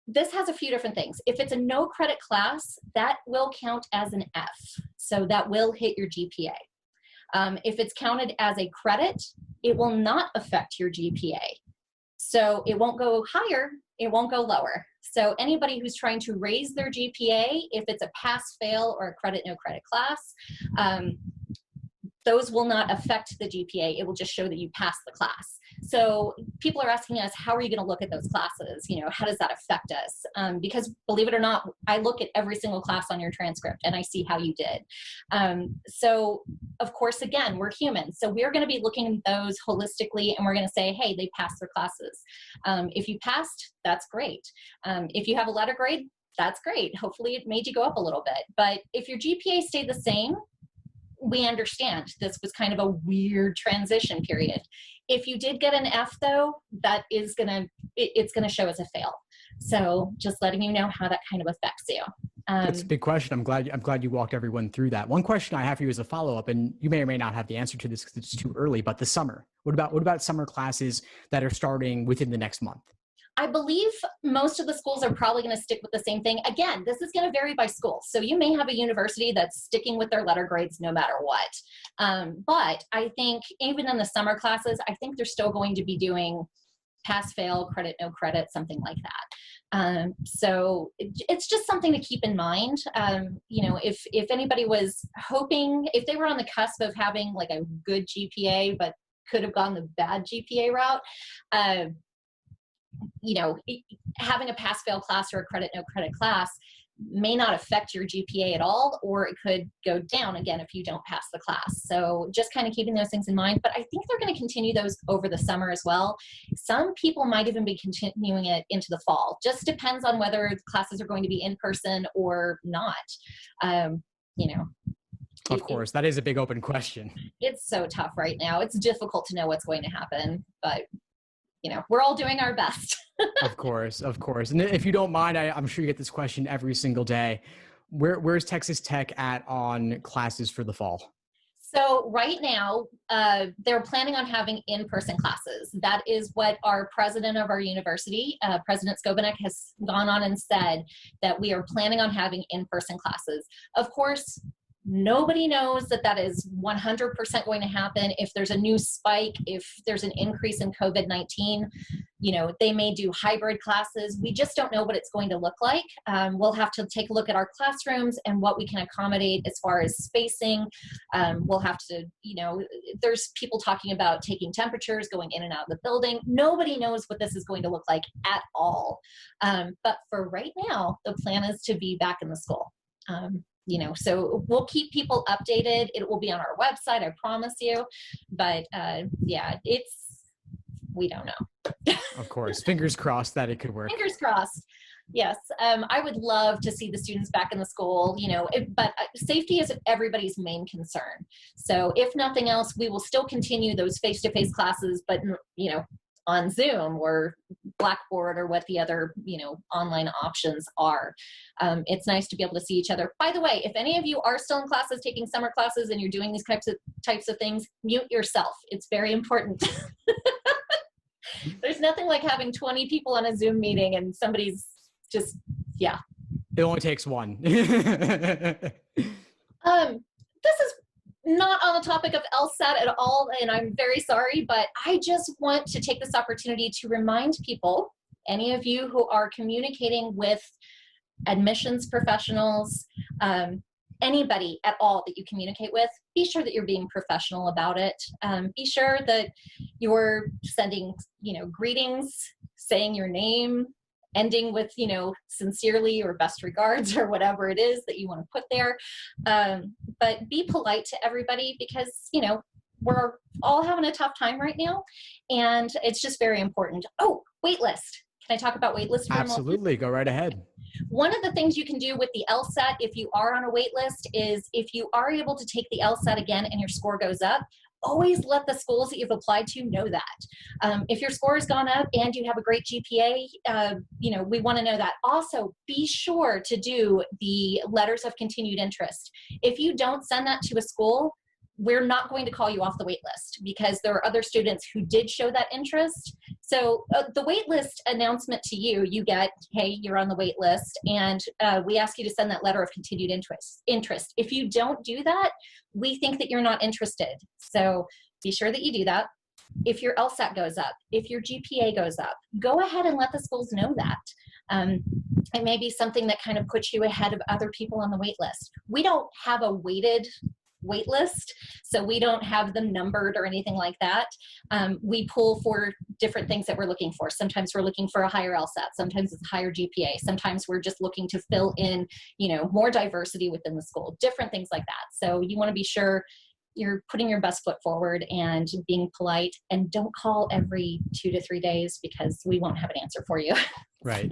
This has a few different things. If it's a no credit class, that will count as an F. So that will hit your GPA. If it's counted as a credit, it will not affect your GPA. So it won't go higher, it won't go lower. So anybody who's trying to raise their GPA, if it's a pass, fail, or a credit, no credit class, those will not affect the GPA. It will just show that you passed the class. So people are asking us, how are you going to look at those classes? You know, how does that affect us? Because believe it or not, I look at every single class on your transcript and I see how you did. So of course, again, we're human. So we're going to be looking at those holistically and we're going to say, hey, they passed their classes. If you passed, that's great. If you have a letter grade, that's great. Hopefully it made you go up a little bit. But if your GPA stayed the same, we understand this was kind of a weird transition period. If you did get an F though, that is it's gonna show as a fail. So just letting you know how that kind of affects you. That's a big question. I'm glad you walked everyone through that. One question I have for you as a follow-up, and you may or may not have the answer to this because it's too early, but the summer. What about summer classes that are starting within the next month? I believe most of the schools are probably going to stick with the same thing. Again, this is going to vary by school. So you may have a university that's sticking with their letter grades no matter what. But I think even in the summer classes, I think they're still going to be doing pass, fail, credit, no credit, something like that. So it's just something to keep in mind. You know, if anybody was hoping, if they were on the cusp of having like a good GPA, but could have gone the bad GPA route, you know, having a pass fail class or a credit no credit class may not affect your GPA at all, or it could go down again if you don't pass the class. So just kind of keeping those things in mind. But I think they're going to continue those over the summer as well. Some people might even be continuing it into the fall. Just depends on whether the classes are going to be in person or not. You know. Of course, that is a big open question. It's so tough right now. It's difficult to know what's going to happen, but you know, we're all doing our best. Of course. And if you don't mind, I'm sure you get this question every single day. Where's Texas Tech at on classes for the fall? So right now, they're planning on having in-person classes. That is what our president of our university, President Skobanek, has gone on and said, that we are planning on having in-person classes. Of course, nobody knows that that is 100% going to happen. If there's a new spike, if there's an increase in COVID-19, you know, they may do hybrid classes. We just don't know what it's going to look like. We'll have to take a look at our classrooms and what we can accommodate as far as spacing. We'll have to, you know, there's people talking about taking temperatures, going in and out of the building. Nobody knows what this is going to look like at all. But for right now, the plan is to be back in the school. You know, so we'll keep people updated. It will be on our website, I promise you. But yeah, we don't know. Of course. Fingers crossed that it could work. Fingers crossed. Yes. I would love to see the students back in the school, you know, but safety is everybody's main concern. So if nothing else, we will still continue those face-to-face classes, but, you know, on Zoom or Blackboard or what the other, you know, online options are. It's nice to be able to see each other. By the way, if any of you are still in classes, taking summer classes, and you're doing these types of things, mute yourself. It's very important. There's nothing like having 20 people on a Zoom meeting and somebody's just, yeah. It only takes one. This is not on the topic of LSAT at all, and I'm very sorry, but I just want to take this opportunity to remind people, any of you who are communicating with admissions professionals, anybody at all that you communicate with, be sure that you're being professional about it. Be sure that you're sending, you know, greetings, saying your name, ending with, sincerely or best regards or whatever it is that you want to put there. But be polite to everybody because, we're all having a tough time right now. And it's just very important. Oh, waitlist. Can I talk about waitlist for a moment? Absolutely. Go right ahead. One of the things you can do with the LSAT, if you are on a wait list, is if you are able to take the LSAT again and your score goes up, always let the schools that you've applied to know that. If your score has gone up and you have a great GPA, we want to know that. Also, be sure to do the letters of continued interest. If you don't send that to a school, we're not going to call you off the wait list because there are other students who did show that interest. So the wait list announcement to you, you get, hey, you're on the wait list, and we ask you to send that letter of continued interest. If you don't do that, we think that you're not interested. So be sure that you do that. If your LSAT goes up, if your GPA goes up, go ahead and let the schools know that. It may be something that kind of puts you ahead of other people on the wait list. We don't have a weighted wait list, so we don't have them numbered or anything like that. We pull for different things that we're looking for. Sometimes we're looking for a higher LSAT, sometimes it's a higher GPA, sometimes we're just looking to fill in, more diversity within the school, different things like that. So you want to be sure you're putting your best foot forward and being polite, and don't call every 2 to 3 days because we won't have an answer for you. Right.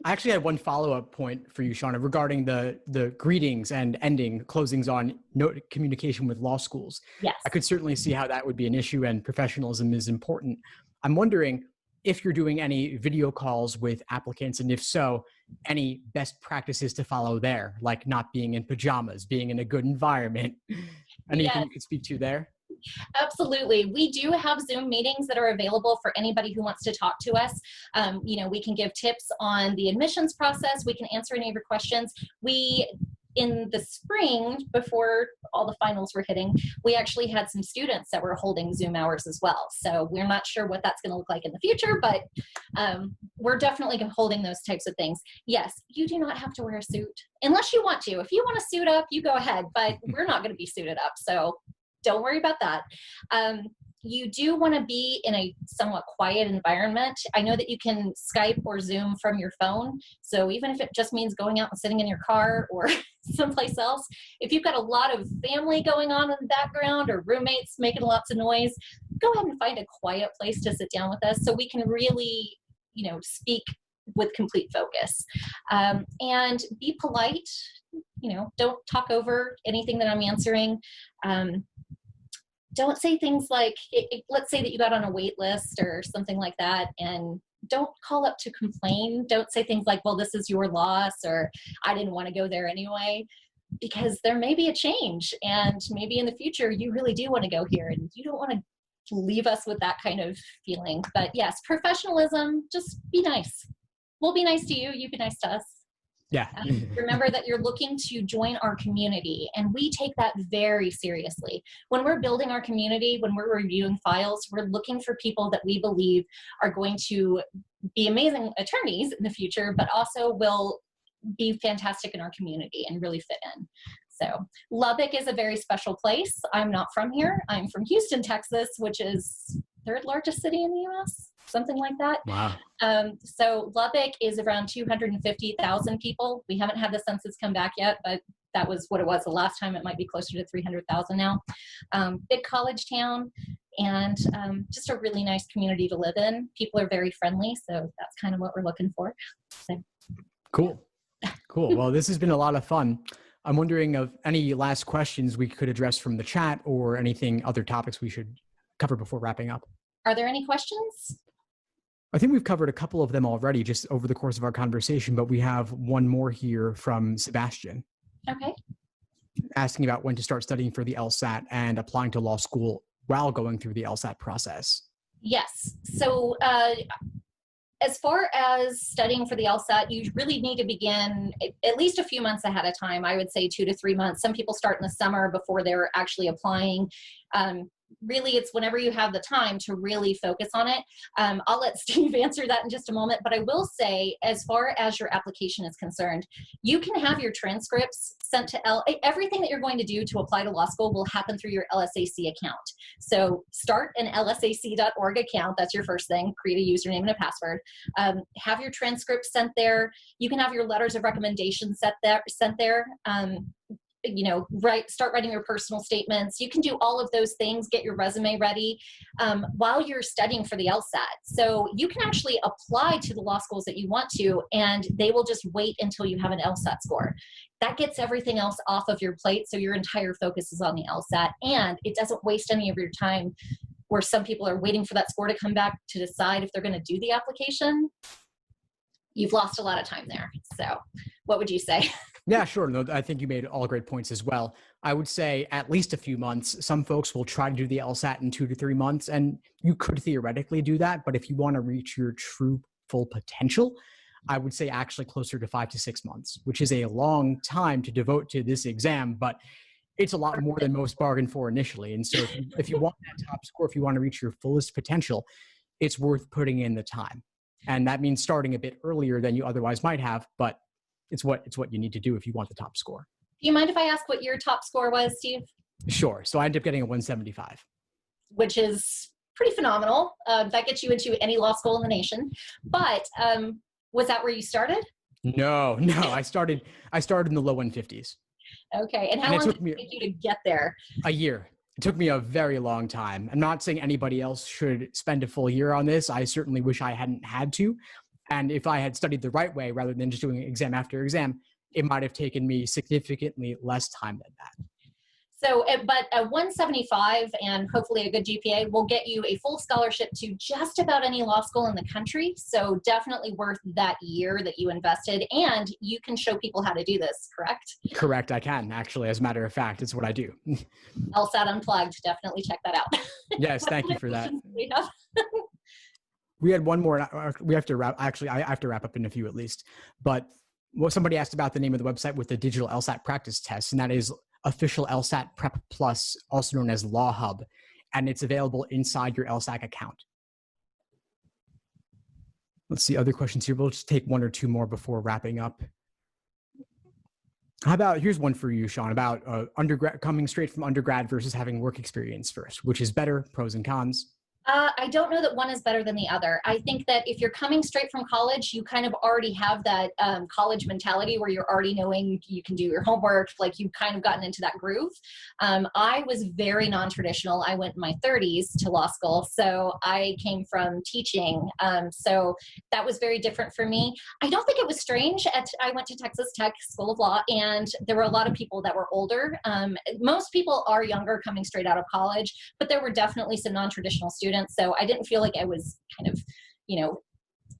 I actually had one follow-up point for you, Shawn, regarding the greetings and closings on communication with law schools. Yes. I could certainly see how that would be an issue, and professionalism is important. I'm wondering if you're doing any video calls with applicants, and if so, any best practices to follow there, like not being in pajamas, being in a good environment. Anything you could speak to there? Absolutely. We do have Zoom meetings that are available for anybody who wants to talk to us. We can give tips on the admissions process. We can answer any of your questions. In the spring, before all the finals were hitting, we actually had some students that were holding Zoom hours as well. So we're not sure what that's going to look like in the future, but we're definitely holding those types of things. Yes, you do not have to wear a suit unless you want to. If you want to suit up, you go ahead, but we're not going to be suited up. So don't worry about that. You do want to be in a somewhat quiet environment. I know that you can Skype or Zoom from your phone. So even if it just means going out and sitting in your car or someplace else, if you've got a lot of family going on in the background or roommates making lots of noise, go ahead and find a quiet place to sit down with us so we can really, speak with complete focus. And be polite. Don't talk over anything that I'm answering. Don't say things like, let's say that you got on a wait list or something like that, and don't call up to complain. Don't say things like, well, this is your loss, or I didn't want to go there anyway, because there may be a change, and maybe in the future you really do want to go here, and you don't want to leave us with that kind of feeling. But yes, professionalism, just be nice. We'll be nice to you. You be nice to us. Yeah. Remember that you're looking to join our community, and we take that very seriously. When we're building our community, when we're reviewing files, we're looking for people that we believe are going to be amazing attorneys in the future, but also will be fantastic in our community and really fit in. So Lubbock is a very special place. I'm not from here. I'm from Houston, Texas, which is third largest city in the U.S., something like that. Wow. So Lubbock is around 250,000 people. We haven't had the census come back yet, but that was what it was the last time. It might be closer to 300,000 now. Big college town, and just a really nice community to live in. People are very friendly, so that's kind of what we're looking for. So. Cool. Well, this has been a lot of fun. I'm wondering of any last questions we could address from the chat, or anything, other topics we should cover before wrapping up. Are there any questions? I think we've covered a couple of them already just over the course of our conversation, but we have one more here from Sebastian. Okay. Asking about when to start studying for the LSAT and applying to law school while going through the LSAT process. Yes. So as far as studying for the LSAT, you really need to begin at least a few months ahead of time. I would say 2 to 3 months. Some people start in the summer before they're actually applying. really it's whenever you have the time to really focus on it. I'll let Steve answer that in just a moment, but I will say, as far as your application is concerned, you can have your transcripts sent to everything that you're going to do to apply to law school will happen through your LSAC account. So start an lsac.org account. That's your first thing. Create a username and a password. Have your transcripts sent there. You can have your letters of recommendation sent there. Start writing your personal statements. You can do all of those things, get your resume ready while you're studying for the LSAT. So you can actually apply to the law schools that you want to, and they will just wait until you have an LSAT score. That gets everything else off of your plate, so your entire focus is on the LSAT, and it doesn't waste any of your time where some people are waiting for that score to come back to decide if they're going to do the application. You've lost a lot of time there. So what would you say? Yeah, sure. No, I think you made all great points as well. I would say at least a few months. Some folks will try to do the LSAT in 2 to 3 months, and you could theoretically do that. But if you want to reach your true full potential, I would say actually closer to 5 to 6 months, which is a long time to devote to this exam, but it's a lot more than most bargain for initially. And so if you want that top score, if you want to reach your fullest potential, it's worth putting in the time. And that means starting a bit earlier than you otherwise might have, but it's what you need to do if you want the top score. Do you mind if I ask what your top score was, Steve? Sure. So I ended up getting a 175. Which is pretty phenomenal. That gets you into any law school in the nation. But was that where you started? No. I started in the low 150s. Okay. And how long did it take you to get there? A year. It took me a very long time. I'm not saying anybody else should spend a full year on this. I certainly wish I hadn't had to. And if I had studied the right way, rather than just doing exam after exam, it might have taken me significantly less time than that. So, but a 175 and hopefully a good GPA will get you a full scholarship to just about any law school in the country. So definitely worth that year that you invested. And you can show people how to do this, correct? Correct. I can, actually. As a matter of fact, it's what I do. LSAT Unplugged. Definitely check that out. Yes, thank you for that. We had one more. We have to wrap. Actually, I have to wrap up in a few at least. But somebody asked about the name of the website with the digital LSAT practice test, and that is Official LSAT Prep Plus, also known as Law Hub, and it's available inside your LSAC account. Let's see other questions here. We'll just take one or two more before wrapping up. How about, here's one for you, Shawn, about undergrad, coming straight from undergrad versus having work experience first. Which is better, pros and cons? I don't know that one is better than the other. I think that if you're coming straight from college, you kind of already have that college mentality where you're already knowing you can do your homework, like you've kind of gotten into that groove. I was very non-traditional. I went in my 30s to law school, so I came from teaching. So that was very different for me. I don't think it was strange. I went to Texas Tech School of Law, and there were a lot of people that were older. Most people are younger coming straight out of college, but there were definitely some non-traditional students. So I didn't feel like I was kind of,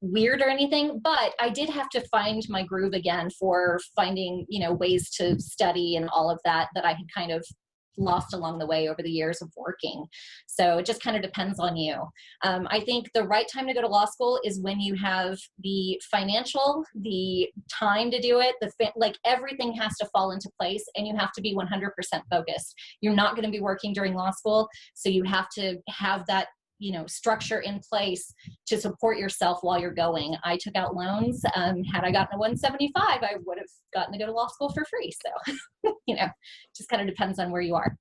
weird or anything, but I did have to find my groove again for finding, ways to study and all of that I had kind of lost along the way over the years of working. So it just kind of depends on you. I think the right time to go to law school is when you have the financial, the time to do it, like everything has to fall into place, and you have to be 100% focused. You're not going to be working during law school, so you have to have that structure in place to support yourself while you're going. I took out loans. Had I gotten a 175, I would have gotten to go to law school for free. So, just kind of depends on where you are.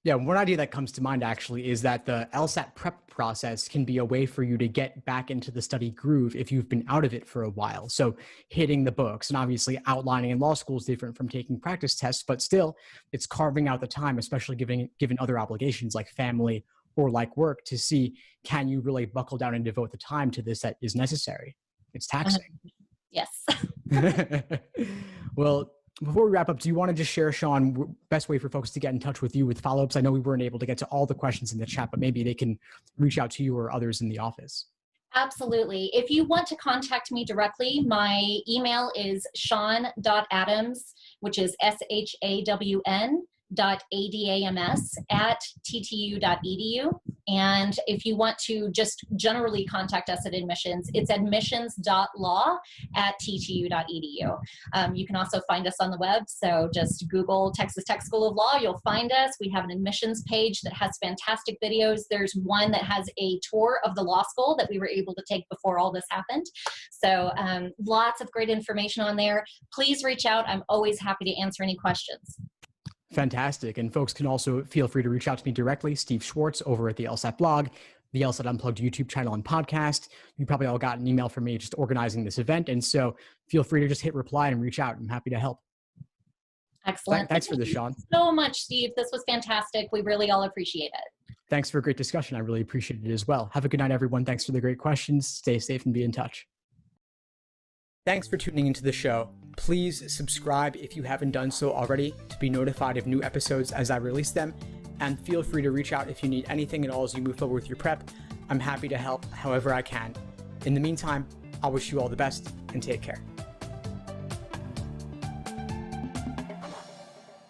Yeah, one idea that comes to mind actually is that the LSAT prep process can be a way for you to get back into the study groove if you've been out of it for a while. So hitting the books, and obviously outlining in law school is different from taking practice tests, but still it's carving out the time, especially given other obligations like family or like work, to see, can you really buckle down and devote the time to this that is necessary? It's taxing. Yes. Well, before we wrap up, do you want to just share, Shawn, best way for folks to get in touch with you with follow-ups? I know we weren't able to get to all the questions in the chat, but maybe they can reach out to you or others in the office. Absolutely. If you want to contact me directly, my email is shawn.adams, which is SHAWN admissions.ttu.edu. And if you want to just generally contact us at admissions, it's admissions.law@ttu.edu. You can also find us on the web. So just Google Texas Tech School of Law, you'll find us. We have an admissions page that has fantastic videos. There's one that has a tour of the law school that we were able to take before all this happened. So lots of great information on there. Please reach out. I'm always happy to answer any questions. Fantastic. And folks can also feel free to reach out to me directly, Steve Schwartz over at the LSAT blog, the LSAT Unplugged YouTube channel and podcast. You probably all got an email from me just organizing this event. And so feel free to just hit reply and reach out. I'm happy to help. Excellent. Thanks for this, Shawn. So much, Steve. This was fantastic. We really all appreciate it. Thanks for a great discussion. I really appreciate it as well. Have a good night, everyone. Thanks for the great questions. Stay safe and be in touch. Thanks for tuning into the show. Please subscribe if you haven't done so already to be notified of new episodes as I release them. And feel free to reach out if you need anything at all as you move forward with your prep. I'm happy to help however I can. In the meantime, I'll wish you all the best and take care.